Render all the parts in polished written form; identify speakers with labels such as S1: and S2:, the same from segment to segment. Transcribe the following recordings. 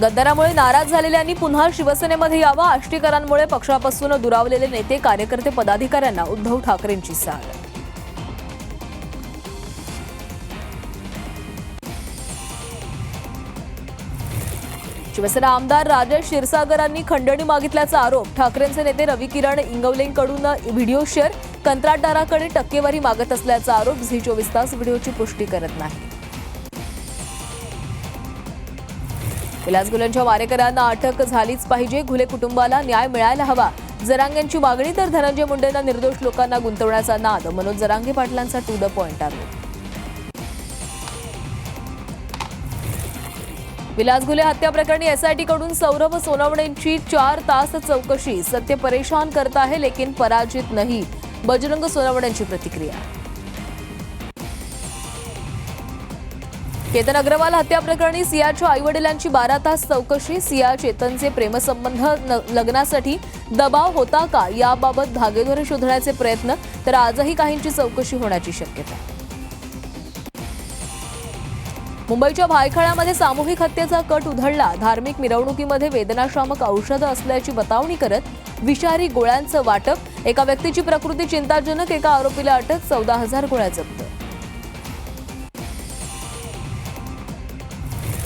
S1: गद्दारामुळे नाराज झालेल्यांनी पुन्हा शिवसेनेमध्ये यावं. आष्टीकरांमुळे पक्षापासून दुरावलेले नेते कार्यकर्ते पदाधिकाऱ्यांना उद्धव ठाकरेंची साद. शिवसेना आमदार राजेश क्षीरसागरांनी खंडणी मागितल्याचा आरोप. ठाकरेंचे नेते रवी किरण इंगवलेंकडून व्हिडिओ शेअर. कंत्राटदाराकडे टक्केवारी मागत असल्याचा आरोप. झी 24 तास व्हिडिओची पुष्टी करत नाही. विलास गुलेंच्या मारेकऱ्यांना अटक झालीच पाहिजे. घुले कुटुंबाला न्याय मिळायला हवा. जरांगेंची मागणी तर धनंजय मुंडेंना निर्दोष लोकांना गुंतवण्याचा नाद. मनोज जरांगे पाटलांचा टू द पॉइंट आरोप. विलास घुले हत्या प्रकरणी एसआयटी कडून सौरभ सोनवणेंची 4 तास चौकशी. सत्य परेशान करता है लेकिन पराजित नहीं. बजरंग सोनवणेंची प्रतिक्रिया. केतन अग्रवाल हत्या प्रकरणी सियाच्या आईवडिलांची 12 तास चौकशी. सिया चेतनचे प्रेमसंबंध लग्नासाठी दबाव होता का याबाबत धागेदोरे शोधण्याचे प्रयत्न. तर आजही काहींची चौकशी होण्याची शक्यता. मुंबईच्या भायखळ्यामध्ये सामूहिक हत्येचा कट उधळला. धार्मिक मिरवणुकीमध्ये वेदनाशामक औषधं असल्याची बतावणी करत विषारी गोळ्यांचं वाटप. एका व्यक्तीची प्रकृती चिंताजनक. एका आरोपीला अटक. 14,000 गोळ्या जप्त.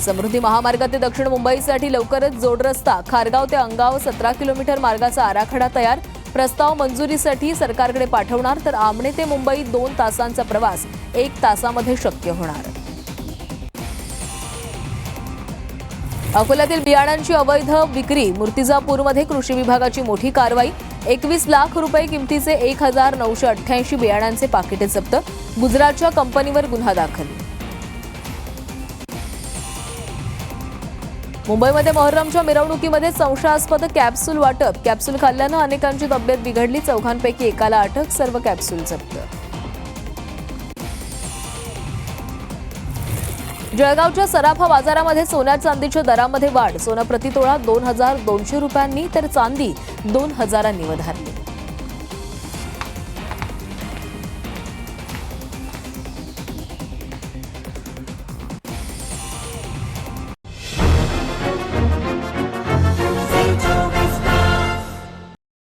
S1: समृद्धी महामार्ग ते दक्षिण मुंबईसाठी लवकरच जोड रस्ता. खारगाव ते अंगाव 17 किलोमीटर मार्गाचा आराखडा तयार. प्रस्ताव मंजुरीसाठी सरकारकडे पाठवणार. तर आमणे ते मुंबई 2 तासांचा प्रवास 1 तासामध्ये शक्य होणार. अकोल्यातील बियाणांची अवैध विक्री. मूर्तिजापूरमध्ये कृषी विभागाची मोठी कारवाई. 21 लाख रुपये किमतीचे 1,988 बियाणांचे पाकिटे जप्त. गुजरातच्या कंपनीवर गुन्हा दाखल. मुंबईमध्ये मोहर्रमच्या मिरवणुकीमध्ये संशयास्पद कॅप्सूल वाटप. कॅप्सूल खाल्ल्यानं अनेकांची तब्येत बिघडली. 4 एकाला अटक. सर्व कॅप्सूल जप्त. जळगावच्या सराफा बाजारामध्ये सोन्या चांदीच्या दरामध्ये वाढ. सोनं प्रतितोळा 2,200 रुपयांनी तर चांदी 2,000 वधारली.